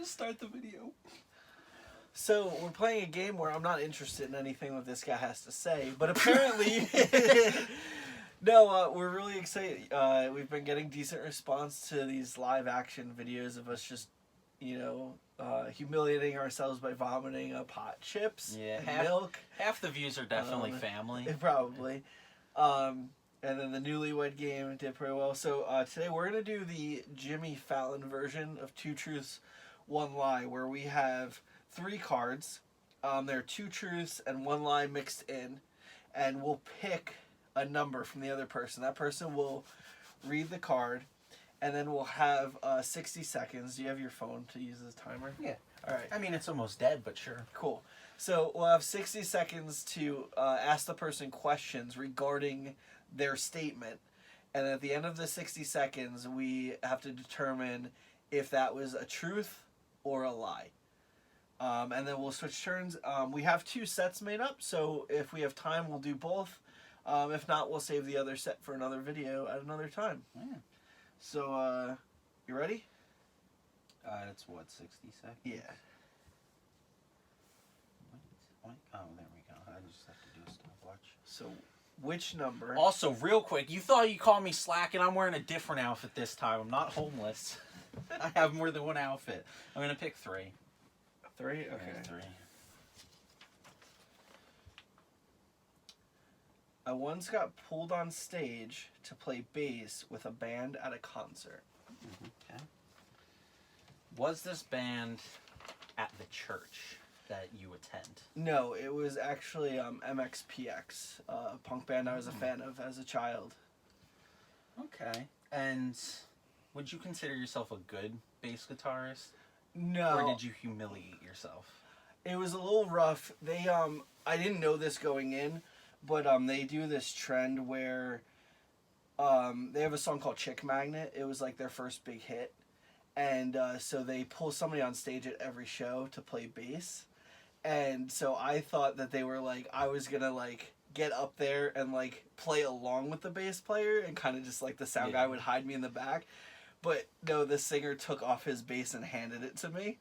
Just start the video. So, we're playing a game where I'm not interested in anything that this guy has to say, but apparently... No, we're really excited. We've been getting decent response to these live action videos of us just, humiliating ourselves by vomiting up hot chips and milk. Half the views are definitely family. Probably. And then the Newlywed Game did pretty well. So today we're going to do the Jimmy Fallon version of 2 Truths, 1 Lie, where we have 3 cards. There are 2 truths and 1 lie mixed in. And we'll pick a number from the other person. That person will read the card, and then we'll have 60 seconds. Do you have your phone to use as a timer? Yeah. All right. I mean, it's almost dead, but sure. Cool. So we'll have 60 seconds to ask the person questions regarding their statement, and at the end of the 60 seconds, we have to determine if that was a truth or a lie. And then we'll switch turns. We have 2 sets made up, so if we have time, we'll do both. If not, we'll save the other set for another video at another time. Yeah. So, you ready? It's what, 60 seconds? Yeah. What? Oh, there we go. I just have to do a stopwatch. So, which number? Also, real quick, you thought you called me slacking. I'm wearing a different outfit this time. I'm not homeless. I have more than 1 outfit. I'm going to pick 3. 3? Okay. 3. I once got pulled on stage to play bass with a band at a concert. Okay. Was this band at the church that you attend? No, it was actually MXPX, a punk band I was a fan of as a child. Okay. And would you consider yourself a good bass guitarist? No. Or did you humiliate yourself? It was a little rough. They I didn't know this going in, but they do this trend where they have a song called Chick Magnet. It was like their first big hit. And so they pull somebody on stage at every show to play bass. And so I thought that they were like, I was going to like get up there and like play along with the bass player and kind of just like the sound guy would hide me in the back. But no, the singer took off his bass and handed it to me.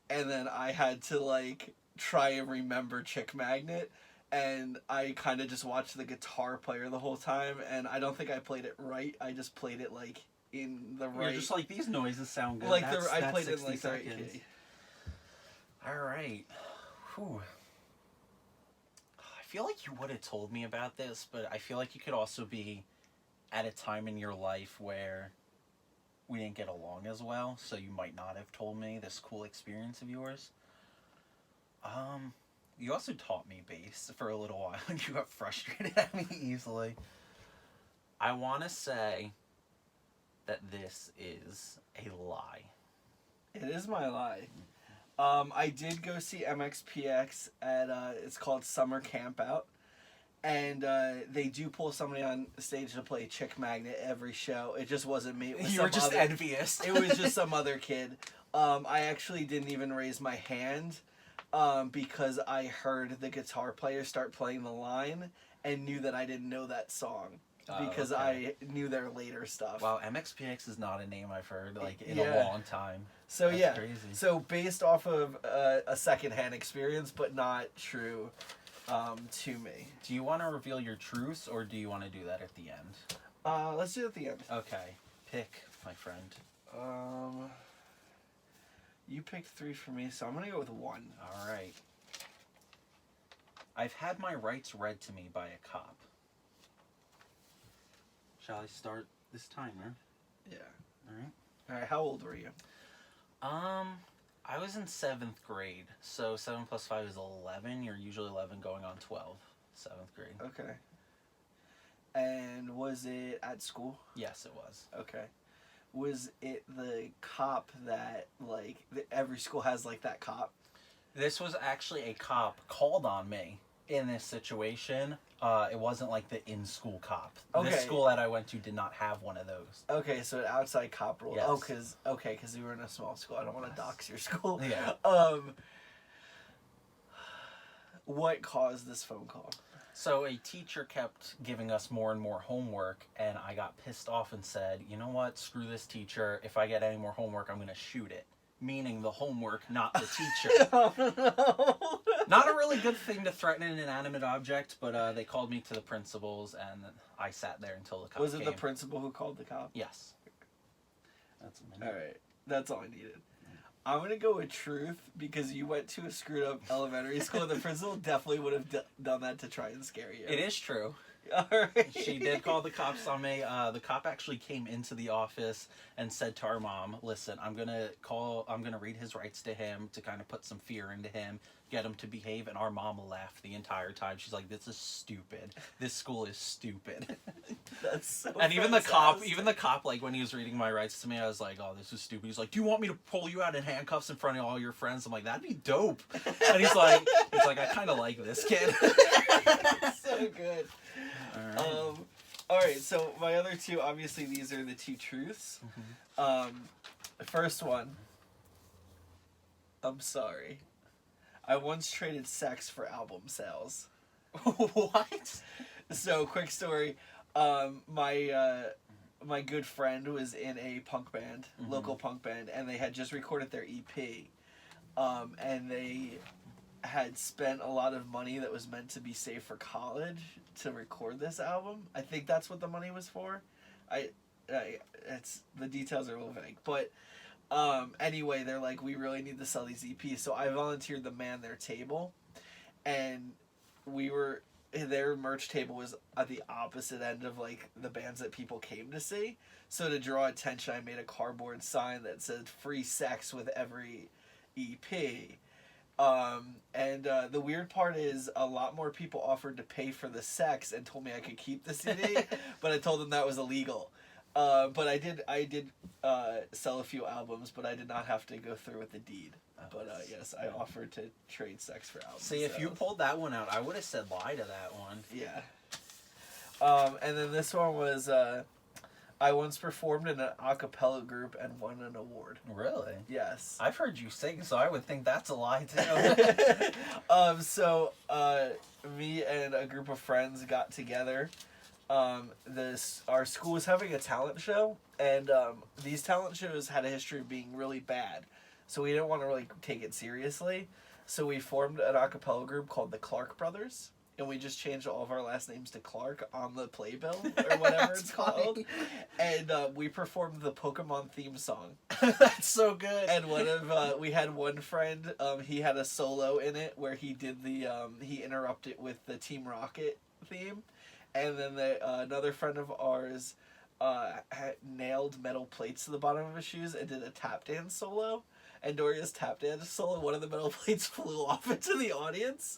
And then I had to like try and remember Chick Magnet. And I kind of just watched the guitar player the whole time. And I don't think I played it right. I just played it like in the right. You're just like, these noises sound good. Like I played it in like the right key. Alright. Whew. I feel like you would have told me about this, but I feel like you could also be at a time in your life where we didn't get along as well, so you might not have told me this cool experience of yours. You also taught me bass for a little while, and you got frustrated at me easily. I want to say that this is a lie. It is my lie. I did go see MXPX at, it's called Summer Camp Out. And they do pull somebody on stage to play Chick Magnet every show. It just wasn't me. It was you were just envious. It was just some other kid. I actually didn't even raise my hand because I heard the guitar player start playing the line and knew that I didn't know that song. Because I knew their later stuff. Wow, MXPX is not a name I've heard like in a long time. So That's crazy. So based off of a secondhand experience, but not true to me. Do you want to reveal your truths, or do you want to do that at the end? Let's do it at the end. Okay, pick, my friend. You picked 3 for me, so I'm gonna go with 1. All right. I've had my rights read to me by a cop. Shall I start this timer? Yeah. Alright. Alright, how old were you? I was in 7th grade, so 7 plus 5 is 11. You're usually 11 going on 12. 7th grade. Okay. And was it at school? Yes, it was. Okay. Was it the cop that, like, every school has, like, that cop? This was actually a cop called on me in this situation. It wasn't like the in-school cop. Okay. This school that I went to did not have one of those. Okay, so an outside cop rule. Yes. Oh, because you were in a small school. I don't want to dox your school. Yeah. What caused this phone call? So a teacher kept giving us more and more homework, and I got pissed off and said, you know what, screw this teacher. If I get any more homework, I'm going to shoot it. meaning the homework, not the teacher. Oh, no. Not a really good thing to threaten an inanimate object, but they called me to the principal's, and I sat there until the cop Was it came. the principal who called the cop? Yes. That's a All right. That's all I needed. I'm going to go with truth because you went to a screwed up elementary school and the principal definitely would have done that to try and scare you. It is true. All right. She did call the cops on me. The cop actually came into the office and said to our mom, listen, I'm going to read his rights to him to kind of put some fear into him, get him to behave. And our mom laughed the entire time. She's like, this is stupid. This school is stupid. That's so And even fantastic. the cop, like when he was reading my rights to me, I was like, oh, this is stupid. He's like, do you want me to pull you out in handcuffs in front of all your friends? I'm like, that'd be dope. And he's like, I kind of like this kid. So good. All right. All right, so my other two, obviously these are the two truths. The first one, I'm sorry. I once traded sex for album sales. What? So, quick story. My good friend was in a punk band, local punk band, and they had just recorded their EP. And they had spent a lot of money that was meant to be saved for college to record this album. I think that's what the money was for. It's the details are a little vague, but anyway, they're like, we really need to sell these EPs, so I volunteered to man their table, and their merch table was at the opposite end of like the bands that people came to see. So to draw attention, I made a cardboard sign that said "free sex with every EP." The weird part is a lot more people offered to pay for the sex and told me I could keep the CD, but I told them that was illegal. But I did sell a few albums, but I did not have to go through with the deed. But yes, I offered to trade sex for albums. See, if you pulled that one out, I would have said lie to that one. Yeah. And then this one was, I once performed in an a cappella group and won an award. Really? Yes. I've heard you sing, so I would think that's a lie too. So me and a group of friends got together. Our school was having a talent show, and these talent shows had a history of being really bad, so we didn't want to really take it seriously. So we formed an a cappella group called the Clark Brothers, and we just changed all of our last names to Clark on the playbill or whatever it's called. And we performed the Pokemon theme song. That's so good. And we had one friend, he had a solo in it where he did he interrupted with the Team Rocket theme. And then another friend of ours had nailed metal plates to the bottom of his shoes and did a tap dance solo. And during his tap dance solo, one of the metal plates flew off into the audience.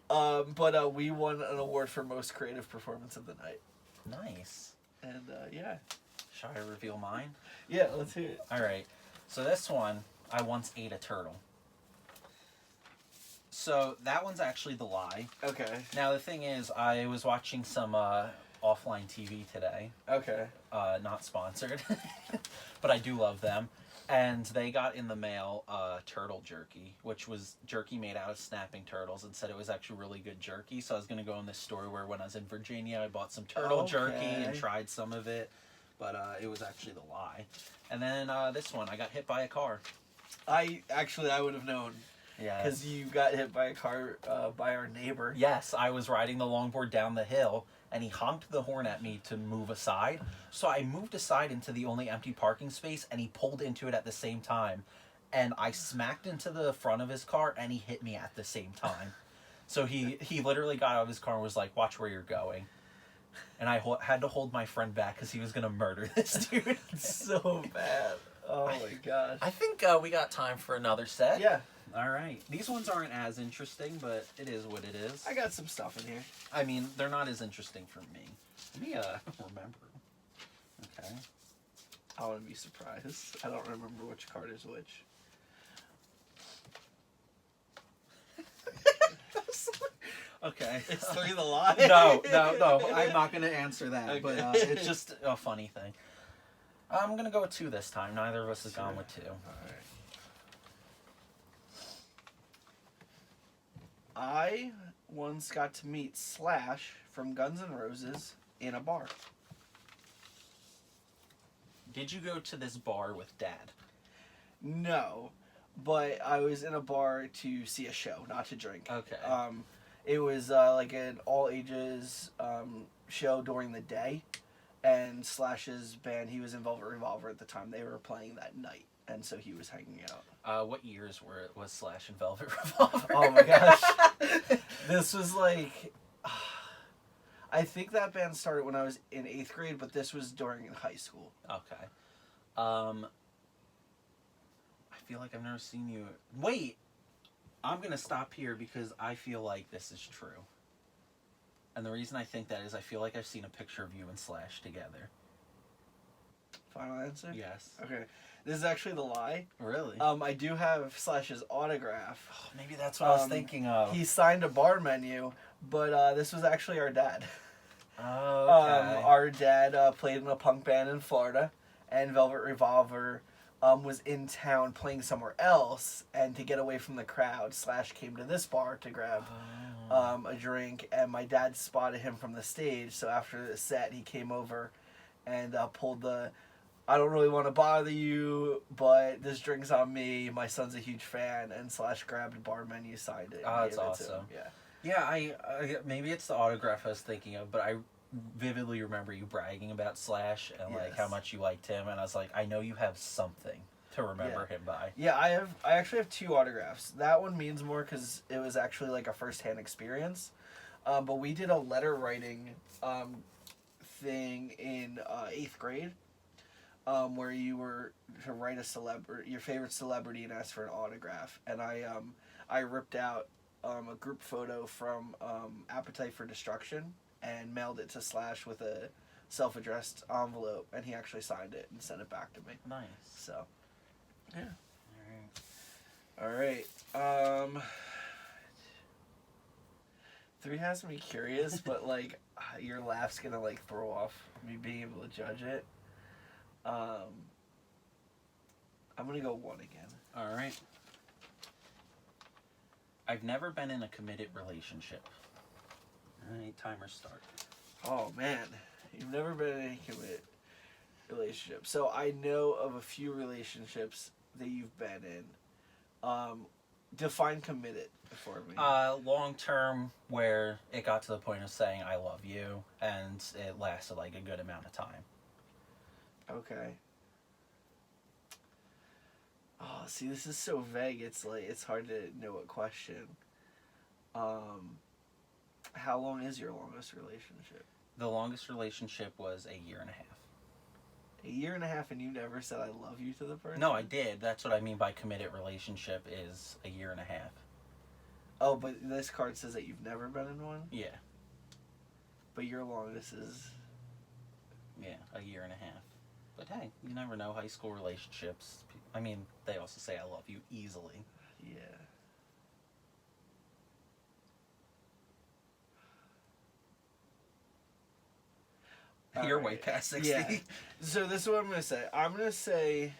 But we won an award for most creative performance of the night. Nice. And yeah. Shall I reveal mine? Yeah, let's hear it. All right. So this one, I once ate a turtle. So that one's actually the lie. Okay. Now the thing is, I was watching some offline TV today. Okay. Not sponsored, but I do love them. And they got in the mail turtle jerky, which was jerky made out of snapping turtles, and said it was actually really good jerky. So I was going to go in this store where when I was in Virginia, I bought some turtle jerky and tried some of it, but it was actually the lie. And then this one, I got hit by a car. I would have known. Yeah. Because you got hit by a car by our neighbor. Yes, I was riding the longboard down the hill, and he honked the horn at me to move aside. So I moved aside into the only empty parking space, and he pulled into it at the same time. And I smacked into the front of his car, and he hit me at the same time. So he literally got out of his car and was like, watch where you're going. And I had to hold my friend back because he was going to murder this dude. So bad. Oh my gosh. I think we got time for another set. Yeah. All right. These ones aren't as interesting, but it is what it is. I got some stuff in here. I mean, they're not as interesting for me. Let me remember. Okay. I want to be surprised. I don't remember which card is which. Okay. It's 3 the lie? No. I'm not going to answer that, Okay. but it's just a funny thing. I'm going to go with 2 this time. Neither of us has gone with 2. All right. I once got to meet Slash from Guns N' Roses in a bar. Did you go to this bar with Dad? No, but I was in a bar to see a show, not to drink. Okay. It was like an all ages show during the day, and Slash's band, he was in Velvet Revolver at the time. They were playing that night, and so he was hanging out. What years was Slash and Velvet Revolver? Oh my gosh, this was like. I think that band started when I was in 8th grade, but this was during high school. Okay. I feel like I've never seen you. Wait! I'm gonna stop here because I feel like this is true. And the reason I think that is I feel like I've seen a picture of you and Slash together. Final answer? Yes. Okay. This is actually the lie. Really? I do have Slash's autograph. Oh, maybe that's what I was thinking of. He signed a bar menu, but this was actually our dad. Oh, okay. Our dad played in a punk band in Florida, and Velvet Revolver was in town playing somewhere else, and to get away from the crowd, Slash came to this bar to grab a drink, and my dad spotted him from the stage, so after the set, he came over and pulled the, I don't really want to bother you, but this drink's on me, my son's a huge fan, and Slash grabbed a bar menu, signed it, Oh, and that's gave it to awesome. him. Yeah. Yeah, I maybe it's the autograph I was thinking of, but I vividly remember you bragging about Slash and like how Yes. much you liked him, and I was like, I know you have something to remember him by. Yeah, I actually have 2 autographs. That one means more because it was actually like a first-hand experience. But we did a letter writing thing in 8th grade, where you were to write your favorite celebrity and ask for an autograph, and I ripped out a group photo from Appetite for Destruction and mailed it to Slash with a self-addressed envelope, and he actually signed it and sent it back to me. Nice. So, yeah. All right. All right. 3 has me curious, but like your laugh's gonna like throw off me being able to judge it. I'm gonna go 1 again. All right. I've never been in a committed relationship. All right, timer start. Oh man, you've never been in any committed relationship. So I know of a few relationships that you've been in. Define committed for me. Long term, where it got to the point of saying I love you, and it lasted like a good amount of time. Okay. Oh, see, this is so vague. It's like it's hard to know what question. How long is your longest relationship? The longest relationship was a year and a half. A year and a half, and you never said I love you to the person? No, I did. That's what I mean by committed relationship is a year and a half. Oh, but this card says that you've never been in one? Yeah. But your longest is... Yeah, a year and a half. But hey, you never know. High school relationships, I mean, they also say I love you easily. Yeah. You're way past 60. Yeah. So this is what I'm going to say. I'm going to say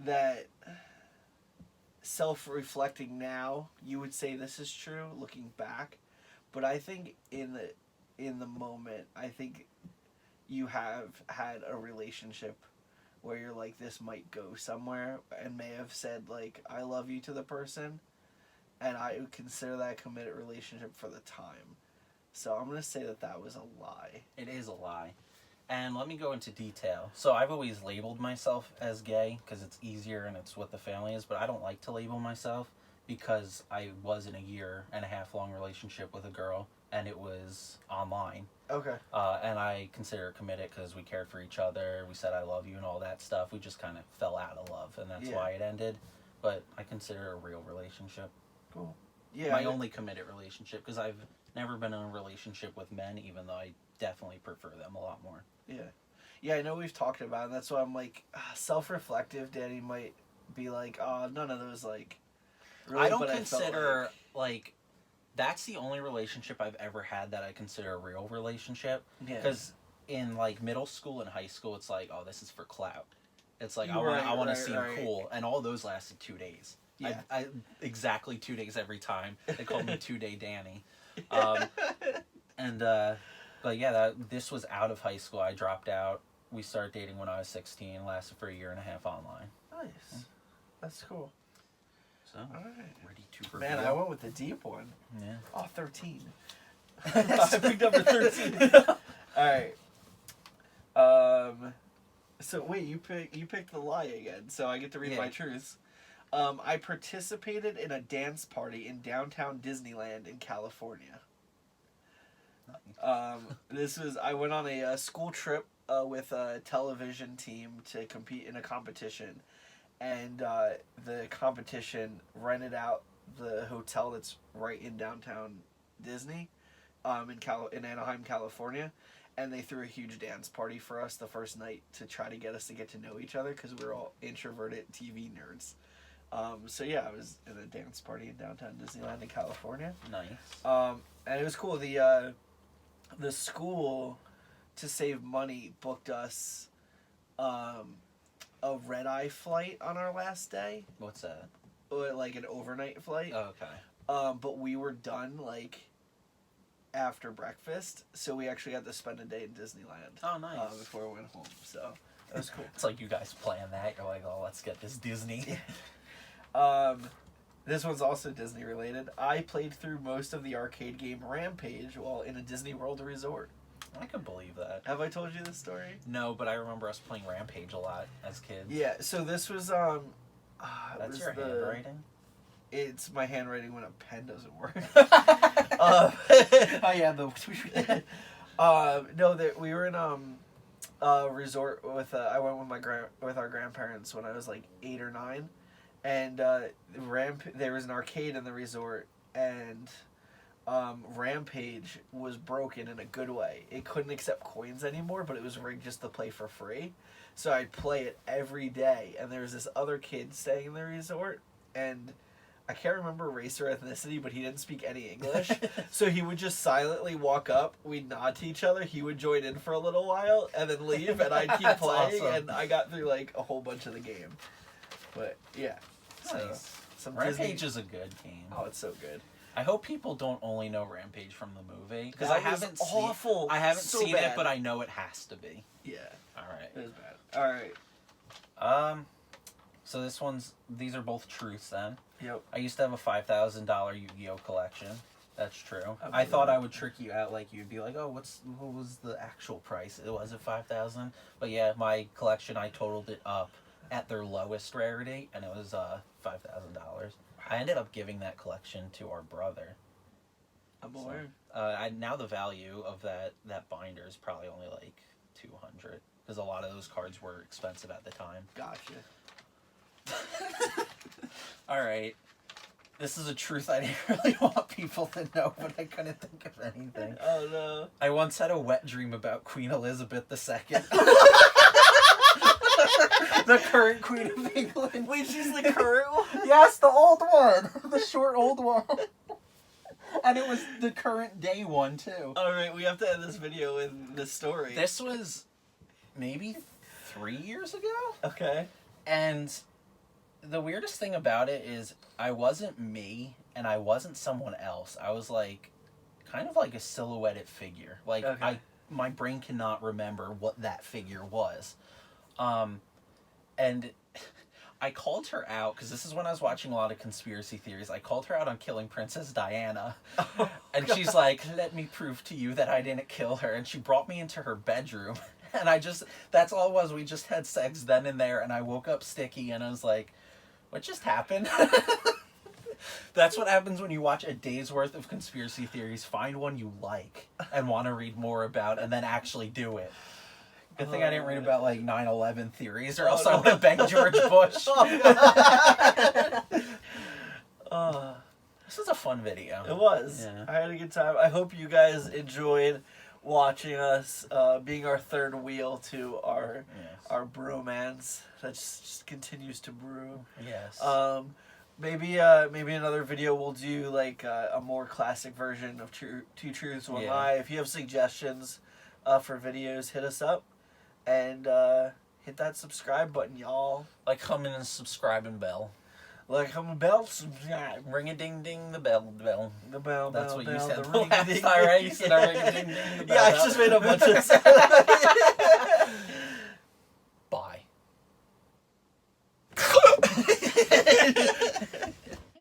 that self-reflecting now, you would say this is true looking back, but I think in the moment, I think you have had a relationship where you're like, this might go somewhere, and may have said like I love you to the person, and I would consider that a committed relationship for the time. So I'm going to say that was a lie. It is a lie. And let me go into detail. So I've always labeled myself as gay because it's easier and it's what the family is, but I don't like to label myself because I was in a year and a half long relationship with a girl and it was online. Okay. And I consider it committed because we cared for each other, we said I love you and all that stuff. We just kind of fell out of love and that's why it ended. But I consider it a real relationship. Cool. Yeah. My only committed relationship because I've never been in a relationship with men, even though I definitely prefer them a lot more. Yeah. Yeah, I know we've talked about it, and that's why I'm like, self-reflective. Danny might be like, oh, none of those, like, really, I don't but consider, like, that's the only relationship I've ever had that I consider a real relationship. Yeah. Because in, like, middle school and high school, it's like, oh, this is for clout. It's like, Right, I want to right, seem right. cool. And all those lasted 2 days. Yeah. I exactly 2 days every time. They called me 2-Day Danny. But yeah, this was out of high school. I dropped out we started dating when I was 16. Lasted for a year and a half online. Nice. That's cool. So, Alright. ready to reveal. Man, I went with the deep one. Yeah. Oh, 13. I picked number 13. Alright. So wait, you picked the lie again, so I get to read my truths. I participated in a dance party in downtown Disneyland in California. I went on a school trip with a television team to compete in a competition, and the competition rented out the hotel that's right in downtown Disney, in Anaheim, California, and they threw a huge dance party for us the first night to try to get us to get to know each other because we were all introverted TV nerds. So yeah, I was in a dance party in downtown Disneyland in California. Nice. And it was cool. The school, to save money, booked us a red-eye flight on our last day. What's that? Like an overnight flight. Oh, okay. But we were done like after breakfast, so we actually had to spend a day in Disneyland. Oh, nice. Before we went home, so that was cool. It's like you guys plan that. You're like, oh, let's get this Disney. This one's also Disney related. I played through most of the arcade game Rampage while in a Disney World resort. I can believe that. Have I told you this story? No, but I remember us playing Rampage a lot as kids. Yeah, so this was That's your handwriting? It's my handwriting when a pen doesn't work. Oh yeah, we were in a resort with I went with our grandparents when I was like 8 or 9, and there was an arcade in the resort, and Rampage was broken in a good way. It couldn't accept coins anymore, but it was rigged just to play for free. So I'd play it every day, and there was this other kid staying in the resort, and I can't remember race or ethnicity, but he didn't speak any English. So he would just silently walk up, we'd nod to each other, he would join in for a little while, and then leave, and I'd keep playing, awesome. and I got through like a whole bunch of the game. But yeah. Nice. So, Rampage is a good game. Oh, it's so good. I hope people don't only know Rampage from the movie, because That I haven't was awful. I haven't So seen bad. it, but I know it has to be. Yeah. All right. It was bad. Alright. So these are both truths then. Yep. I used to have a $5,000 Yu-Gi-Oh collection. That's true. I I believe thought that. I would trick you out, like you'd be like, "Oh, what was the actual price? It was 5,000." But yeah, my collection, I totaled it up at their lowest rarity, and it was $5,000. I ended up giving that collection to our brother. I'm aware. Now the value of that binder is probably only like $200, because a lot of those cards were expensive at the time. Gotcha. All right. This is a truth I didn't really want people to know, but I couldn't think of anything. Oh no. I once had a wet dream about Queen Elizabeth II. The current Queen of England. Wait, she's the current one? Yes, the old one. The short old one. And it was the current day one, too. Alright, we have to end this video with this story. This was maybe 3 years ago? Okay. And the weirdest thing about it is I wasn't me and I wasn't someone else. I was like kind of like a silhouetted figure. Like Okay. my brain cannot remember what that figure was. And I called her out because this is when I was watching a lot of conspiracy theories. I called her out on killing Princess Diana. Oh, and God. she's like, "Let me prove to you that I didn't kill her." And she brought me into her bedroom. And that's all it was. We just had sex then and there. And I woke up sticky and I was like, what just happened? That's what happens when you watch a day's worth of conspiracy theories. Find one you like and want to read more about and then actually do it. Good thing I didn't read about like 9/11 theories, or else I would have banged George Bush. This was a fun video. It was. Yeah. I had a good time. I hope you guys enjoyed watching us, being our third wheel to our bromance that just continues to brew. Yes. Maybe another video we'll do like a more classic version of Two Truths, One Lie. If you have suggestions for videos, hit us up and hit that subscribe button, y'all. Like, comment and subscribe and bell. Like, comment bell, subscribe. Ring a ding ding the bell. The bell. That's what you bell, said the the last ring-a-ding. time, right? You said a ring a ding ding the bell. Yeah, I just made a bunch of